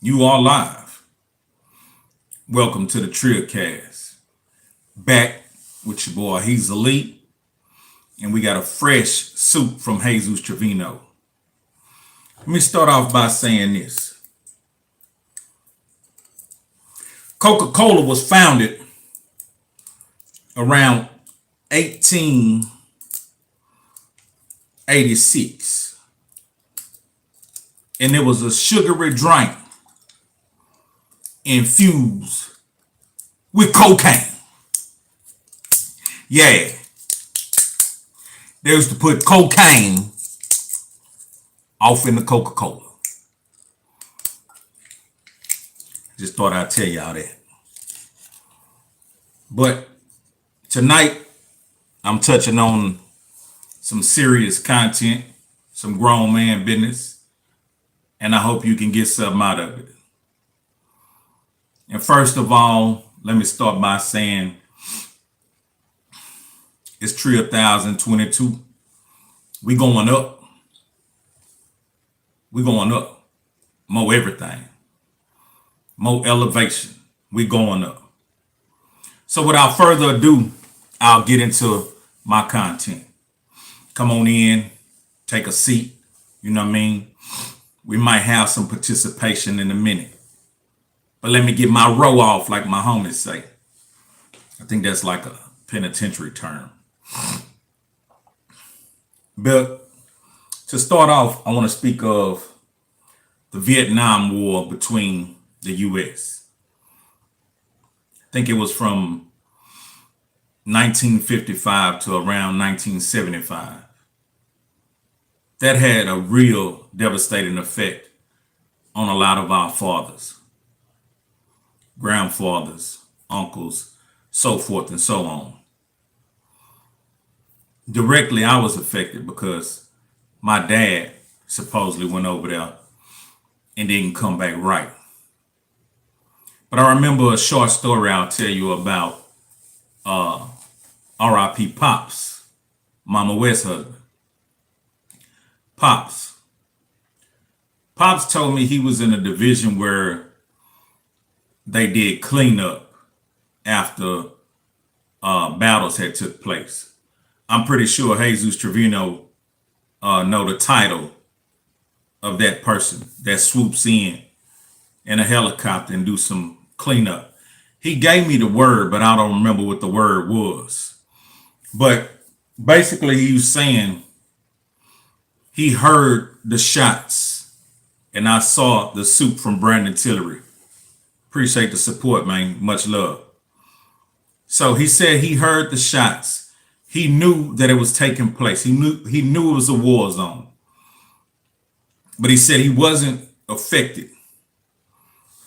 You are live. Welcome to the Trillcast. Back with your boy Hezeleo, and we got a fresh soup from Jesus Trevino. Let me start off by saying this. Coca-Cola was founded around 1886, and it was a sugary drink infused with cocaine. Yeah, they used to put cocaine off in the Coca-Cola. Just thought I'd tell y'all that. But tonight, I'm touching on some serious content, some grown man business, and I hope you can get something out of it. And first of all, let me start by saying it's 2022. We going up. We going up. More everything. More elevation. We going up. So without further ado, I'll get into my content. Come on in, take a seat. You know what I mean? We might have some participation in a minute. But let me get my row off, like my homies say. I think that's like a penitentiary term. But to start off, I want to speak of the Vietnam War between the U.S. I think it was from 1955 to around 1975. That had a real devastating effect on a lot of our fathers, grandfathers, uncles, so forth and so on. Directly, I was affected because my dad supposedly went over there and didn't come back right. But I remember a short story I'll tell you about R.I.P. Pops, Mama West's husband. Pops told me he was in a division where they did cleanup after battles had took place. I'm pretty sure Jesus Trevino know the title of that person that swoops in a helicopter and do some cleanup. He gave me the word, but I don't remember what the word was. But basically he was saying he heard the shots and I saw the soup from Brandon Tillery. Appreciate the support, man. Much love. So he said he heard the shots. He knew that it was taking place. He knew it was a war zone. But he said he wasn't affected.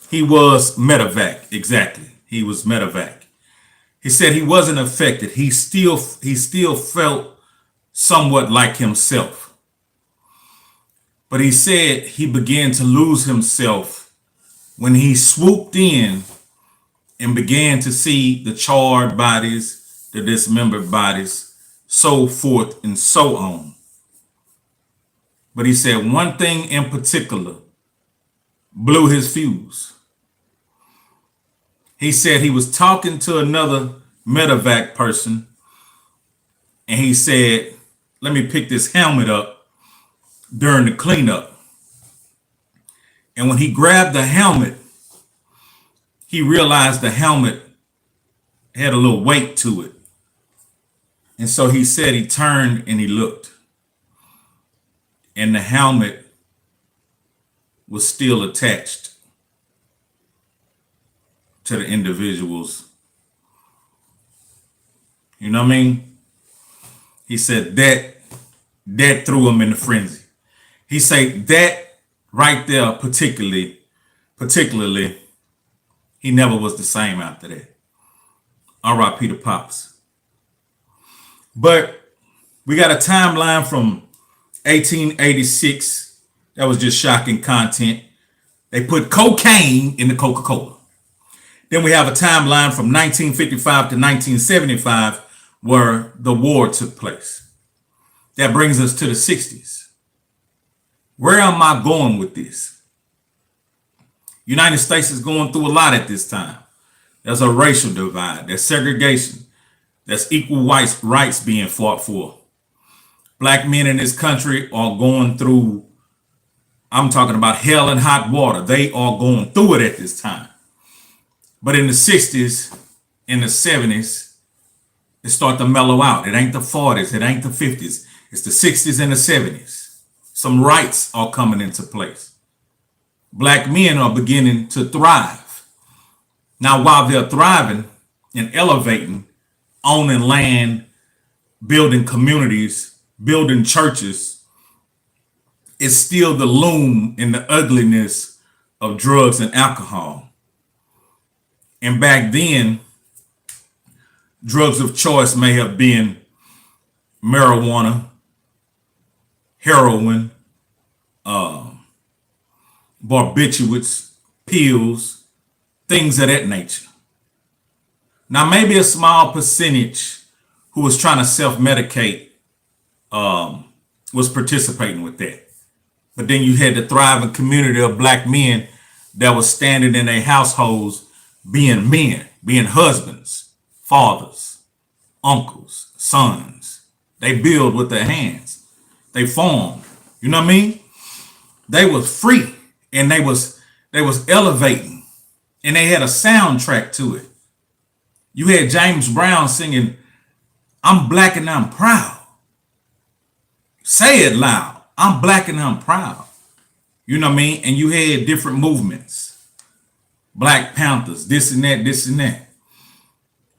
He was medevac. Exactly. He was medevac. He said he wasn't affected. He still felt somewhat like himself. But he said he began to lose himself when he swooped in and began to see the charred bodies, the dismembered bodies, so forth and so on. But he said one thing in particular blew his fuse. He said he was talking to another medevac person and he said, let me pick this helmet up during the cleanup. And when he grabbed the helmet, he realized the helmet had a little weight to it. And so he said he turned and he looked. And the helmet was still attached to the individuals. You know what I mean? He said that threw him in a frenzy. He said that right there particularly, he never was the same after that. R.I.P. to Pops. But we got a timeline from 1886 that was just shocking content. They put cocaine in the Coca-Cola. Then we have a timeline from 1955 to 1975 where the war took place. That brings us to the 60s. Where am I going with this? United States is going through a lot at this time. There's a racial divide. There's segregation. There's equal rights being fought for. Black men in this country are going through, I'm talking about hell and hot water. They are going through it at this time. But in the 60s, in the 70s, it started to mellow out. It ain't the 40s, it ain't the 50s. It's the 60s and the 70s. Some rights are coming into place. Black men are beginning to thrive. Now, while they're thriving and elevating, owning land, building communities, building churches, it's still the loom and the ugliness of drugs and alcohol. And back then, drugs of choice may have been marijuana, heroin, barbiturates, pills, things of that nature. Now, maybe a small percentage who was trying to self-medicate was participating with that. But then you had the thriving community of black men that was standing in their households being men, being husbands, fathers, uncles, sons. They build with their hands. They farm. You know what I mean? They was free and they was elevating, and they had a soundtrack to it. You had James Brown singing, "I'm black and I'm proud." Say it loud. I'm black and I'm proud. You know what I mean? And you had different movements. Black Panthers, this and that, this and that.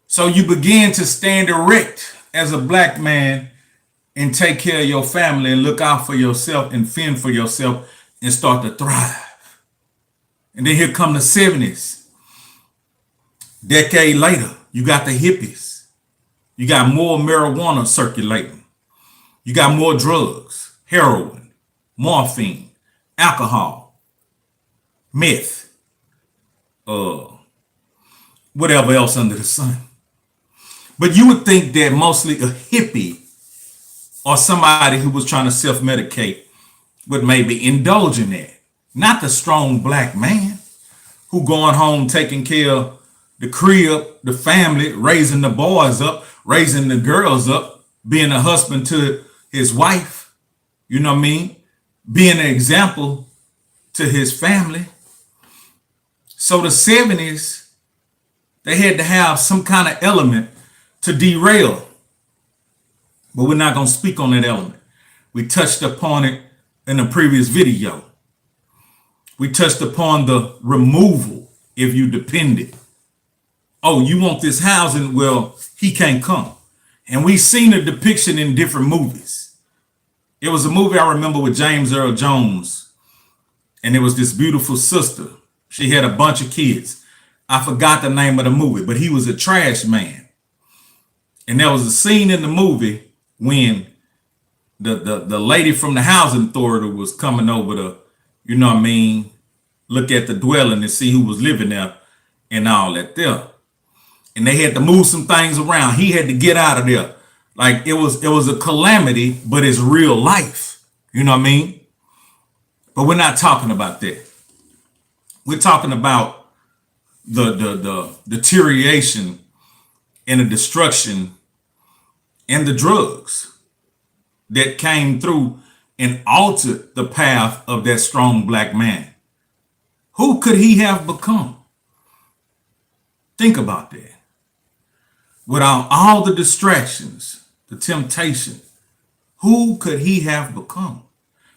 So you began to stand erect as a black man and take care of your family and look out for yourself and fend for yourself and start to thrive. And then here come the 70s. Decade later, you got the hippies. You got more marijuana circulating. You got more drugs, heroin, morphine, alcohol, meth, whatever else under the sun. But you would think that mostly a hippie or somebody who was trying to self-medicate would maybe indulge in that. Not the strong black man who going home taking care of the crib, the family, raising the boys up, raising the girls up, being a husband to his wife, you know what I mean? Being an example to his family. So the 70s, they had to have some kind of element to derail. But we're not going to speak on that element. We touched upon it in a previous video. We touched upon the removal if you depended. Oh, you want this housing? Well, he can't come. And we've seen a depiction in different movies. It was a movie I remember with James Earl Jones. And it was this beautiful sister. She had a bunch of kids. I forgot the name of the movie, but he was a trash man. And there was a scene in the movie when the lady from the housing authority was coming over to, you know what I mean, look at the dwelling and see who was living there and all that there. And they had to move some things around. He had to get out of there. Like it was a calamity, but it's real life. You know what I mean? But we're not talking about that. We're talking about the deterioration and the destruction and the drugs that came through and altered the path of that strong black man. Who could he have become? Think about that. Without all the distractions, the temptation, who could he have become?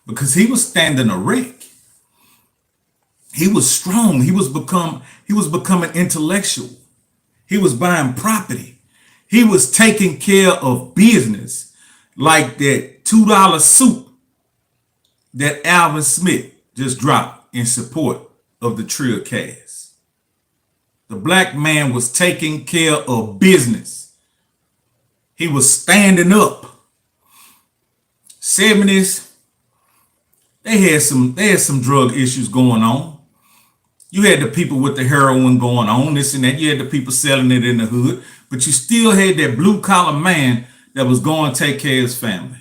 Because he was standing erect. He was strong. He was becoming intellectual. He was buying property. He was taking care of business, like that $2 soup that Alvin Smith just dropped in support of the Trillgear.biz. The black man was taking care of business. He was standing up. 70s, they had some drug issues going on. You had the people with the heroin going on, this and that. You had the people selling it in the hood, but you still had that blue collar man that was going to take care of his family.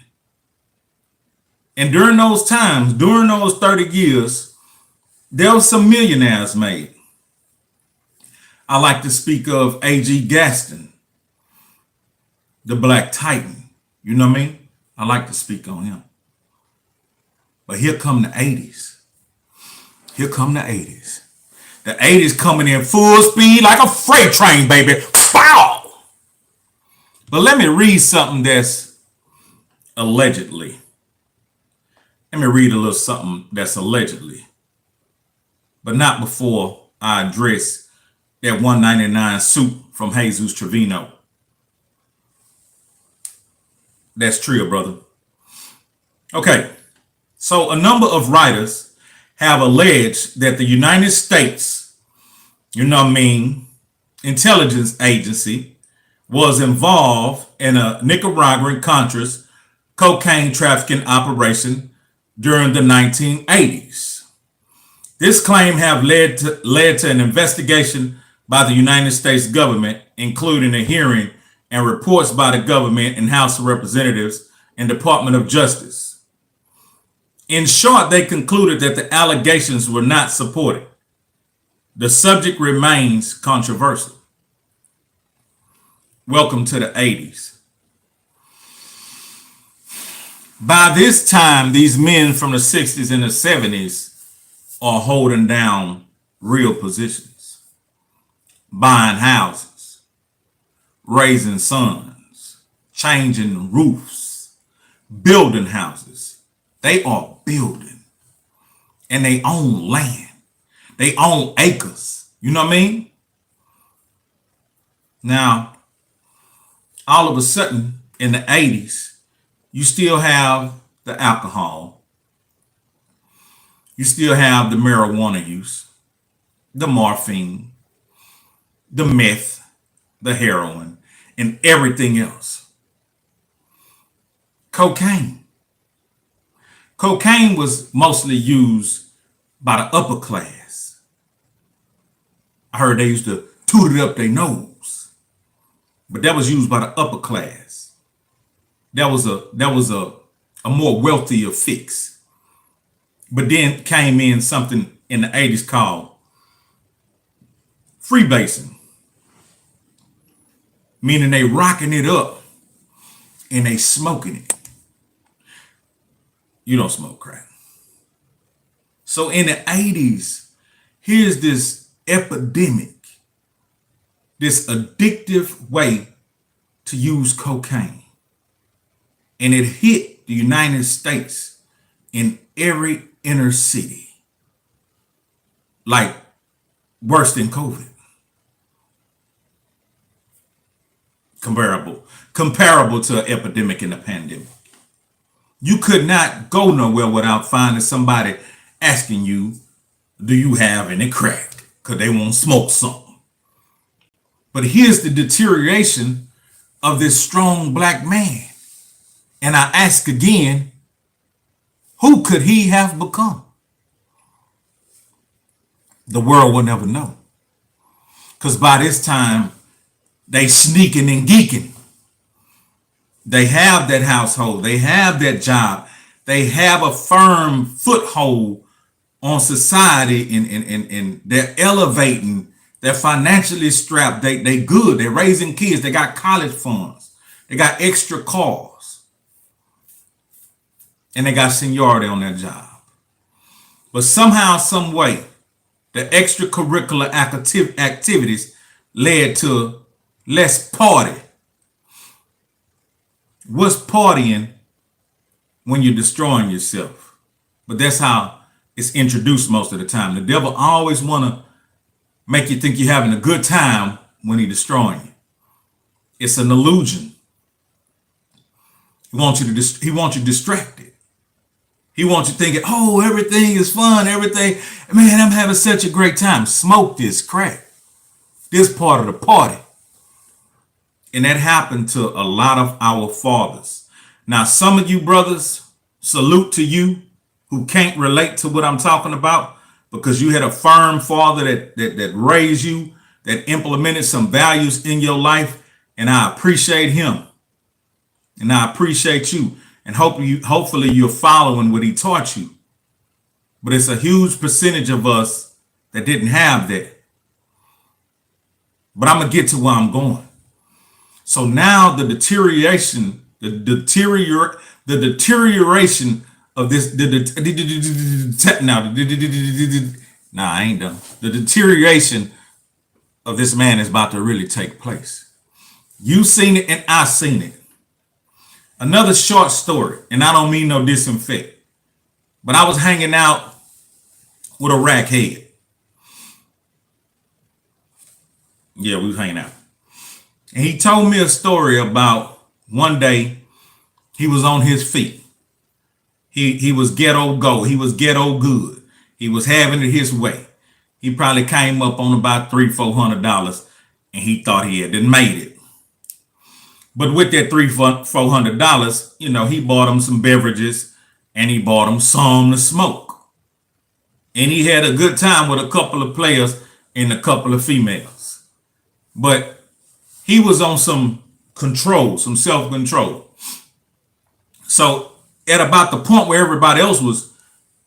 And during those times, during those 30 years, There were some millionaires made. I like to speak of A.G. Gaston, the Black Titan. You know what I mean? I like to speak on him. But here come the 80s. Here come the 80s. The 80s coming in full speed like a freight train, baby. Pow! But let me read something that's allegedly. Let me read a little something that's allegedly. But not before I address that 199 suit from Jesus Trevino. That's Trill, brother. Okay. So a number of writers have alleged that the United States, intelligence agency was involved in a Nicaraguan Contras cocaine trafficking operation during the 1980s. This claim have led to an investigation by the United States government, including a hearing and reports by the government and House of Representatives and Department of Justice. In short, they concluded that the allegations were not supported. The subject remains controversial. Welcome to the 80s. By this time, these men from the 60s and the 70s are holding down real positions, buying houses, raising sons, changing roofs, building houses. They are building, and they own land. They own acres. You know what I mean? Now, all of a sudden in the 80s, you still have the alcohol. You still have the marijuana use, the morphine, the meth, the heroin, and everything else. Cocaine. Cocaine was mostly used by the upper class. I heard they used to toot it up their nose, but that was used by the upper class. That was a more wealthier fix. But then came in something in the 80s called freebasing, meaning they rocking it up and they smoking it. You don't smoke crack. So in the 80s, here's this epidemic, this addictive way to use cocaine. And it hit the United States in every inner city, like worse than COVID. Comparable to an epidemic and a pandemic. You could not go nowhere without finding somebody asking you, do you have any crack? Because they won't smoke something. But here's the deterioration of this strong black man. And I ask again, who could he have become? The world will never know. Because by this time, they sneaking and geeking. They have that household. They have that job. They have a firm foothold on society, and they're elevating. They're financially strapped. They good. They're raising kids. They got college funds. They got extra cars. And they got seniority on their job. But somehow, some way, the extracurricular activities led to less party. What's partying when you're destroying yourself? But that's how it's introduced most of the time. The devil always want to make you think you're having a good time when he's destroying you. It's an illusion. He wants you distracted. He wants you thinking, oh, everything is fun, everything. Man, I'm having such a great time. Smoke this crack. This part of the party. And that happened to a lot of our fathers. Now, some of you brothers, salute to you who can't relate to what I'm talking about because you had a firm father that raised you, that implemented some values in your life. And I appreciate him. And I appreciate you. And hopefully you're following what he taught you. But it's a huge percentage of us that didn't have that. But I'm going to get to where I'm going. So now the deterioration of this, I ain't done. The deterioration of this man is about to really take place. You've seen it and I've seen it. Another short story, and I don't mean no disinfect, but I was hanging out with a rack head. Yeah, we was hanging out. And he told me a story about one day he was on his feet. He was ghetto go. He was ghetto good. He was having it his way. He probably came up on about $300-400 and he thought he had made it. But with that $300-400, you know, he bought him some beverages and he bought him some to smoke. And he had a good time with a couple of players and a couple of females. But he was on some control, some self-control. So at about the point where everybody else was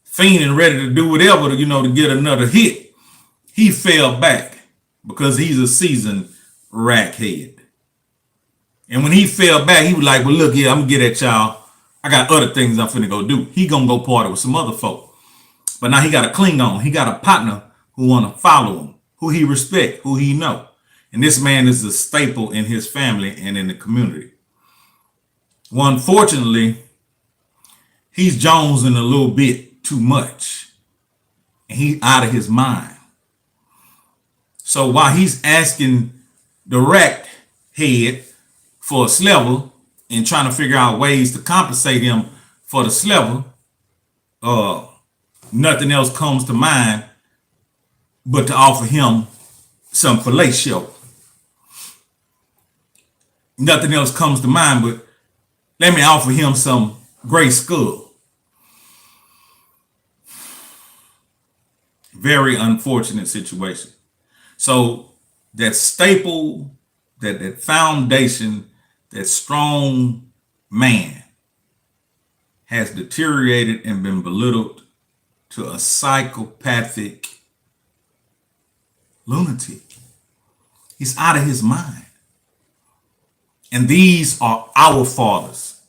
fiending, ready to do whatever, to get another hit, he fell back because he's a seasoned rackhead. And when he fell back, he was like, well, look here, I'm gonna get at y'all. I got other things I'm finna go do. He gonna go party with some other folk. But now he got a Klingon. He got a partner who wanna follow him, who he respect, who he know. And this man is a staple in his family and in the community. Well, unfortunately, he's jonesing a little bit too much. And he's out of his mind. So while he's asking the rack head for a sliver and trying to figure out ways to compensate him for the sliver, nothing else comes to mind but to offer him some fellatio. Nothing else comes to mind but let me offer him some gray skull. Very unfortunate situation. So that staple, that foundation, that strong man has deteriorated and been belittled to a psychopathic lunatic. He's out of his mind. And these are our fathers.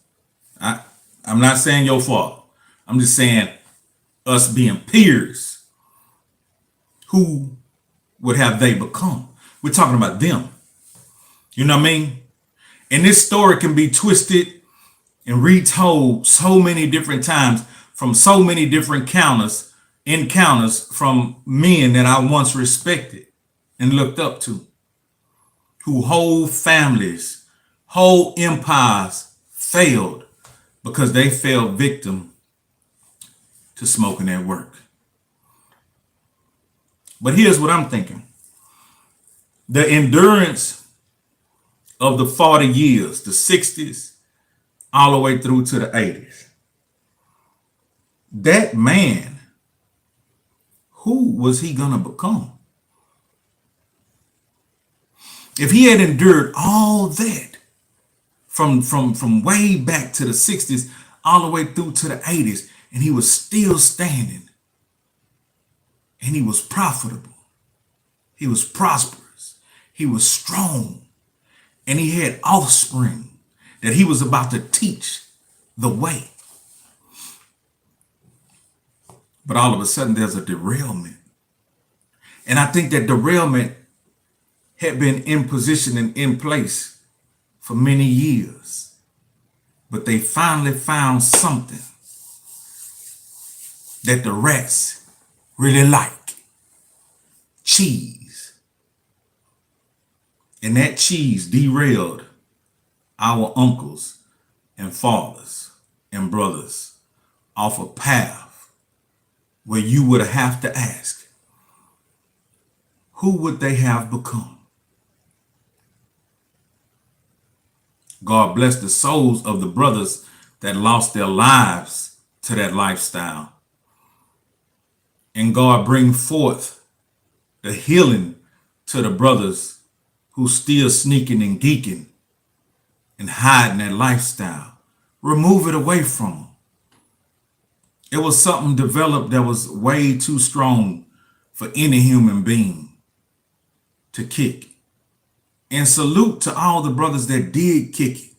I'm not saying your father. I'm just saying us being peers. Who would have they become? We're talking about them. You know what I mean? And this story can be twisted and retold so many different times from so many different encounters from men that I once respected and looked up to, who whole families, whole empires failed because they fell victim to smoking at work. But here's what I'm thinking. The endurance of the 40 years, the 60s, all the way through to the 80s. That man, who was he gonna become? If he had endured all that from way back to the 60s, all the way through to the 80s, and he was still standing, and he was profitable, he was prosperous, he was strong, and he had offspring that he was about to teach the way. But all of a sudden there's a derailment. And I think that derailment had been in position and in place for many years. But they finally found something that the rats really like. Cheese. And that cheese derailed our uncles and fathers and brothers off a path where you would have to ask, who would they have become? God bless the souls of the brothers that lost their lives to that lifestyle. And God bring forth the healing to the brothers who still sneaking and geeking and hiding that lifestyle. Remove it away from them. It was something developed that was way too strong for any human being to kick. And salute to all the brothers that did kick it.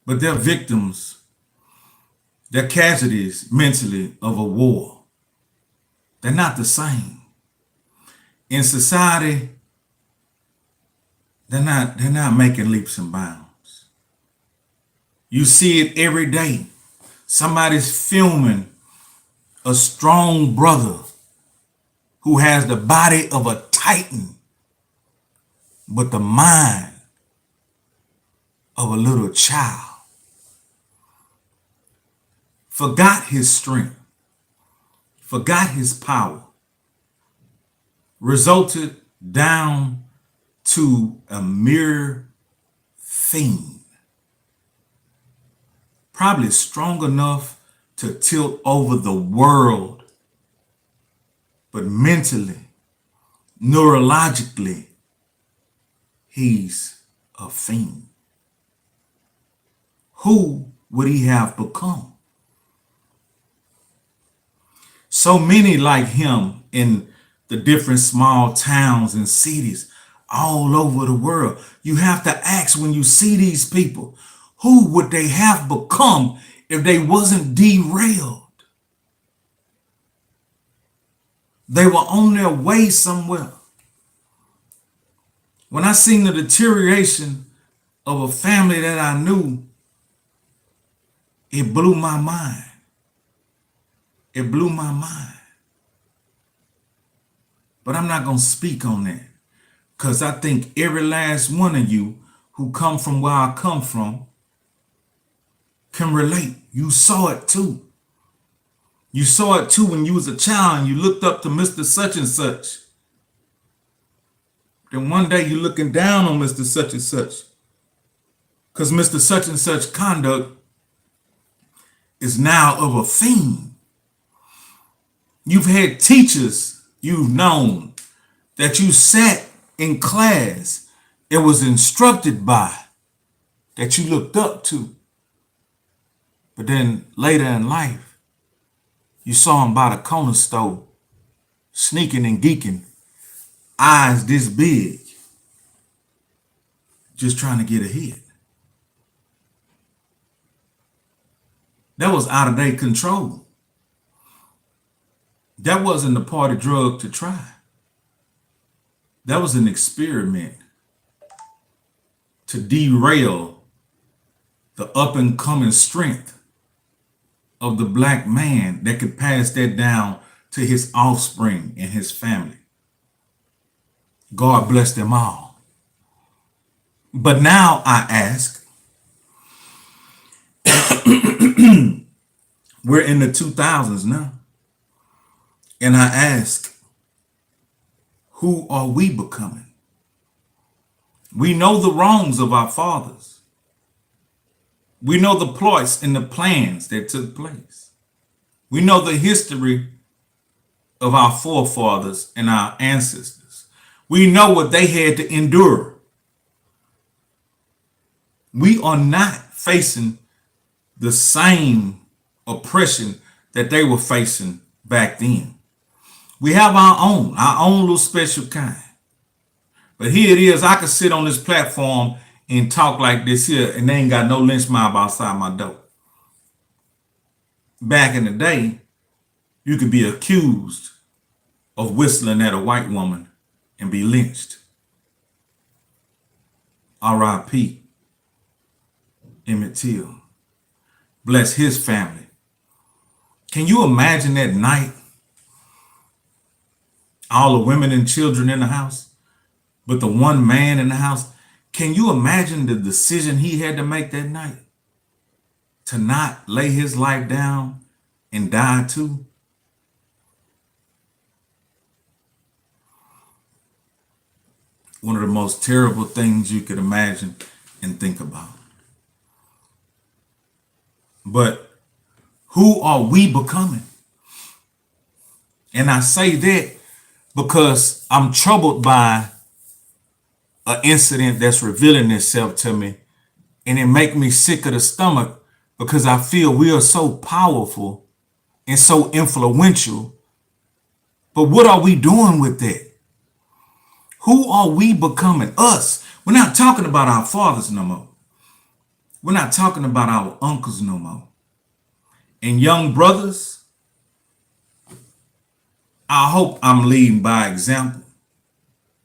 But they're victims, they're casualties mentally of a war. They're not the same. In society, they're not making leaps and bounds. You see it every day. Somebody's filming a strong brother who has the body of a titan, but the mind of a little child. Forgot his strength, forgot his power, resulted down to a mere fiend, probably strong enough to tilt over the world, but mentally, neurologically, he's a fiend. Who would he have become? So many like him in the different small towns and cities all over the world. You have to ask, when you see these people, who would they have become if they wasn't derailed? They were on their way somewhere. When I seen the deterioration of a family that I knew, it blew my mind. It blew my mind. But I'm not going to speak on that, because I think every last one of you who come from where I come from can relate. You saw it too. You saw it too when you was a child and you looked up to Mr. Such and Such. Then one day you're looking down on Mr. Such and Such, because Mr. Such and Such conduct is now of a fiend. You've had teachers you've known that you sat in class and was instructed by, that you looked up to. But then later in life, you saw him by the corner store, sneaking and geeking, eyes this big, just trying to get ahead. That was out of their control. That wasn't the party drug to try. That was an experiment to derail the up and coming strength of the black man that could pass that down to his offspring and his family. God bless them all. But now I ask, we're in the 2000s now. And I ask, who are we becoming? We know the wrongs of our fathers. We know the ploys and the plans that took place. We know the history of our forefathers and our ancestors. We know what they had to endure. We are not facing the same oppression that they were facing back then. We have our own little special kind. But here it is, I could sit on this platform and talk like this here, and they ain't got no lynch mob outside my door. Back in the day, you could be accused of whistling at a white woman and be lynched. R.I.P. Emmett Till. Bless his family. Can you imagine that night? All the women and children in the house, but the one man in the house. Can you imagine the decision he had to make that night? To not lay his life down and die too? One of the most terrible things you could imagine and think about. But who are we becoming? And I say that because I'm troubled by an incident that's revealing itself to me, and it make me sick of the stomach because I feel we are so powerful and so influential. But what are we doing with that? Who are we becoming? Us. We're not talking about our fathers no more. We're not talking about our uncles no more. And young brothers, I hope I'm leading by example.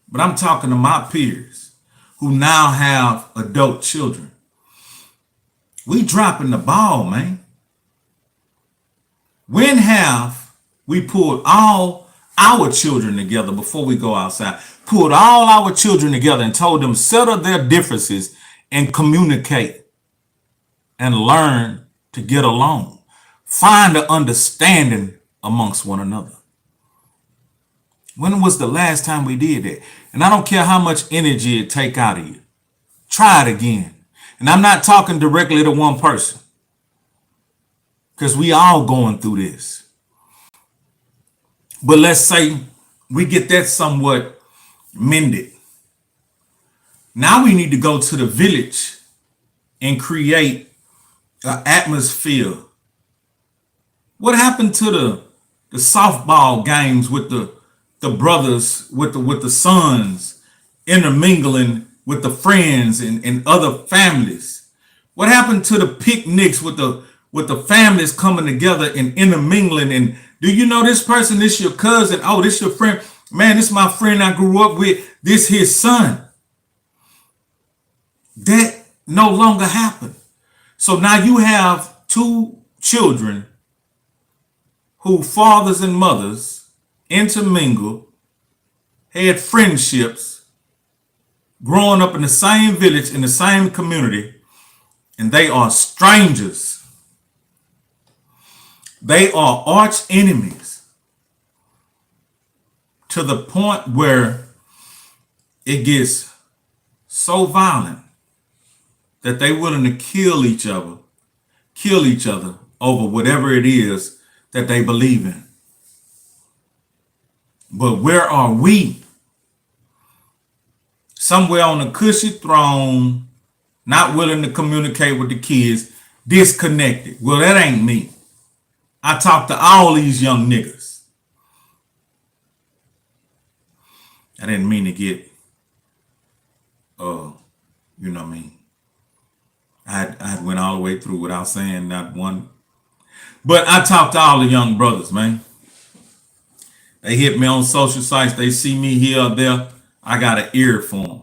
But I'm talking to my peers who now have adult children. We dropping the ball, man. When have we pulled all our children together before we go outside? Pulled all our children together and told them settle their differences and communicate and learn to get along. Find an understanding amongst one another. When was the last time we did that? And I don't care how much energy it take out of you. Try it again. And I'm not talking directly to one person, because we all going through this. But let's say we get that somewhat mended. Now we need to go to the village and create an atmosphere. What happened to the softball games with the brothers, with the sons intermingling with the friends and other families? What happened to the picnics with the families coming together and intermingling? And do you know this person? This your cousin? Oh, this your friend? Man, this my friend I grew up with. This his son. That no longer happened. So now you have two children who fathers and mothers intermingled, had friendships, growing up in the same village, in the same community, and they are strangers. They are arch enemies to the point where it gets so violent that they're willing to kill each other over whatever it is that they believe in. But where are we? Somewhere on a cushy throne, not willing to communicate with the kids, disconnected. Well, that ain't me. I talk to all these young niggas. I didn't mean to get, you know what I mean? I went all the way through without saying not one. But I talk to all the young brothers, man. They hit me on social sites. They see me here or there. I got an ear for them.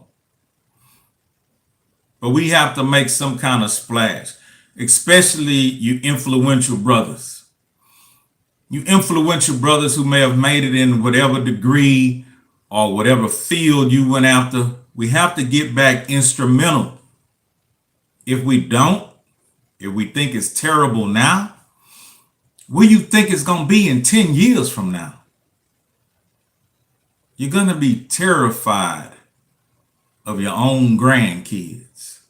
But we have to make some kind of splash, especially you influential brothers. You influential brothers who may have made it in whatever degree or whatever field you went after. We have to get back instrumental. If we don't, if we think it's terrible now, where you think it's going to be in 10 years from now? You're going to be terrified of your own grandkids.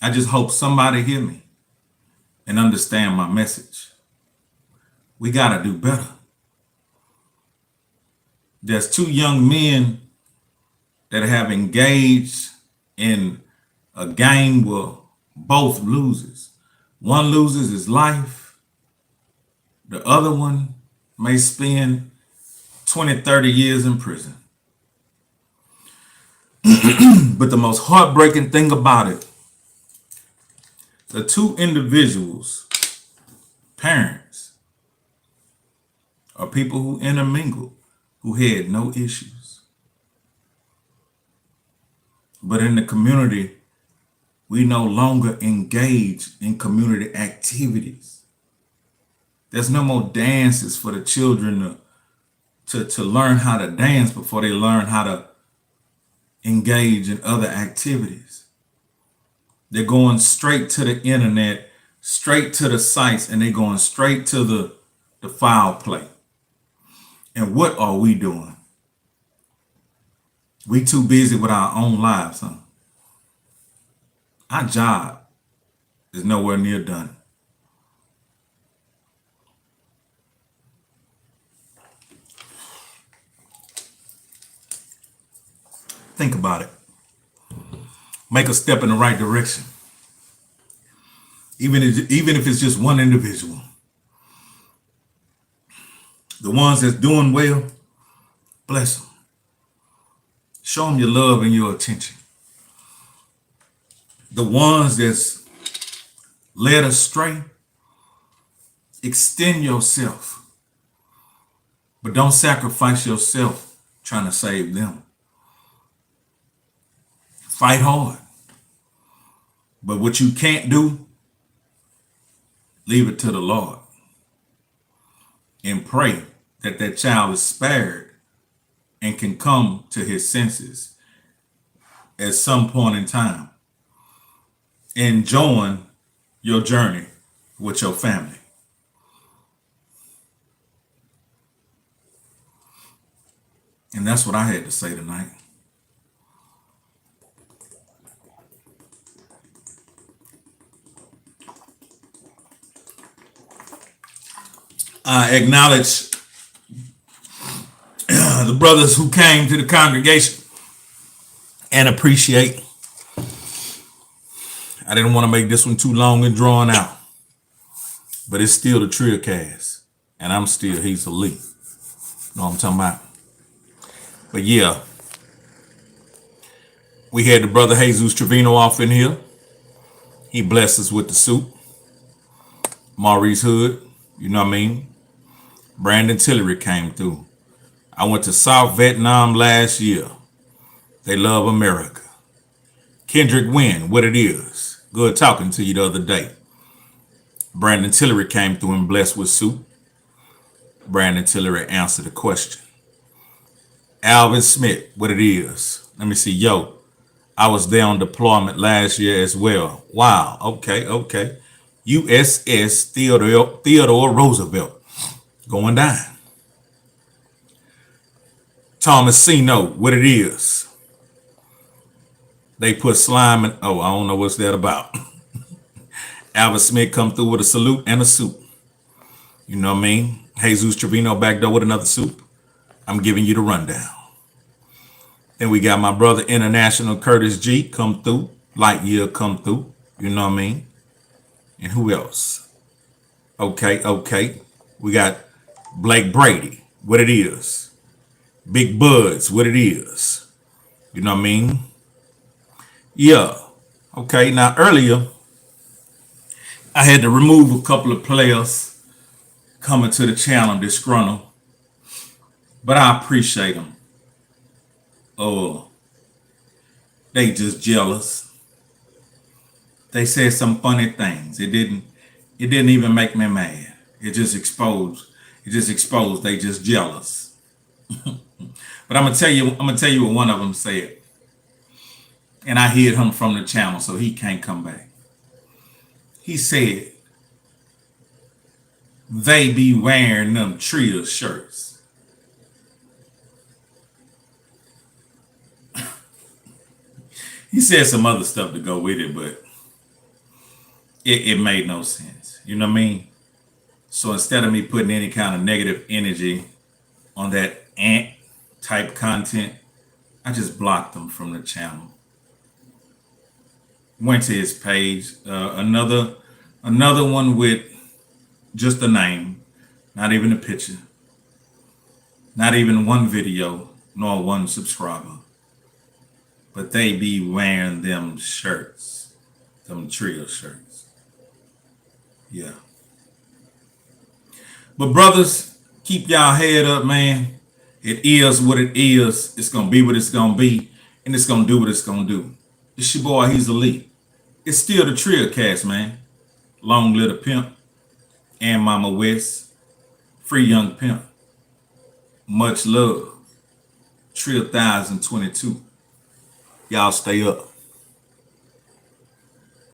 I just hope somebody hear me and understand my message. We got to do better. There's two young men that have engaged in a game where both loses. One loses his life. The other one may spend 20, 30 years in prison. But the most heartbreaking thing about it, the two individuals, parents, are people who intermingled, who had no issues. But in the community, we no longer engage in community activities. There's no more dances for the children to learn how to dance before they learn how to engage in other activities. They're going straight to the internet, straight to the sites, and they're going straight to the foul play. And what are we doing? We too busy with our own lives, huh? Our job is nowhere near done. Think about it. make a step in the right direction. Even if it's just one individual. The ones that's doing well, bless them. Show them your love and your attention. The ones that's led astray, extend yourself. But don't sacrifice yourself trying to save them. Fight hard. But what you can't do, leave it to the Lord. And pray that that child is spared and can come to his senses at some point in time and join your journey with your family. And that's what I had to say tonight. I acknowledge the brothers who came to the congregation and appreciate. I didn't want to make this one too long and drawn out, but it's still the Trillcast, and I'm still Hezeleo. Know what I'm talking about? But yeah, we had the brother Jesus Trevino off in here. He blessed us with the soup. Maurice Hood, you know what I mean? Brandon Tillery came through. I went to South Vietnam last year. They love America. Kendrick Wynn, what it is. Good talking to you the other day. Brandon Tillery came through and blessed with soup. Brandon Tillery answered the question. Alvin Smith, what it is. Let me see. Yo, I was there on deployment last year as well. Wow. Okay. USS Theodore Roosevelt. Going down. Thomasino, what it is. They put slime in. Oh, I don't know what's that about. Alvin Smith come through with a salute and a soup. You know what I mean? Jesus Trevino back door with another soup. I'm giving you the rundown. Then we got my brother International Curtis G come through. Lightyear come through. You know what I mean? And who else? Okay. We got Blake Brady. What it is. Big Buds. What it is. You know what I mean? Yeah. Okay. Now earlier, I had to remove a couple of players coming to the channel disgruntled. But I appreciate them. Oh, they just jealous. They said some funny things. It didn't even make me mad. It just exposed they just jealous. But I'm gonna tell you what one of them said. And I hid him from the channel so he can't come back. He said, they be wearing them Trill shirts. He said some other stuff to go with it, but it made no sense. You know what I mean? So instead of me putting any kind of negative energy on that ant type content, I just blocked them from the channel. Went to his page. Another one with just a name, not even a picture, not even one video, nor one subscriber. But they be wearing them shirts, them Trill shirts. Yeah. But brothers, keep y'all head up, man. It is what it is. It's going to be what it's going to be. And it's going to do what it's going to do. It's your boy, Hezeleo. It's still the Trillcast, man. Long Little Pimp and Mama West. Free Young Pimp. Much love. Trill 1022. Y'all stay up.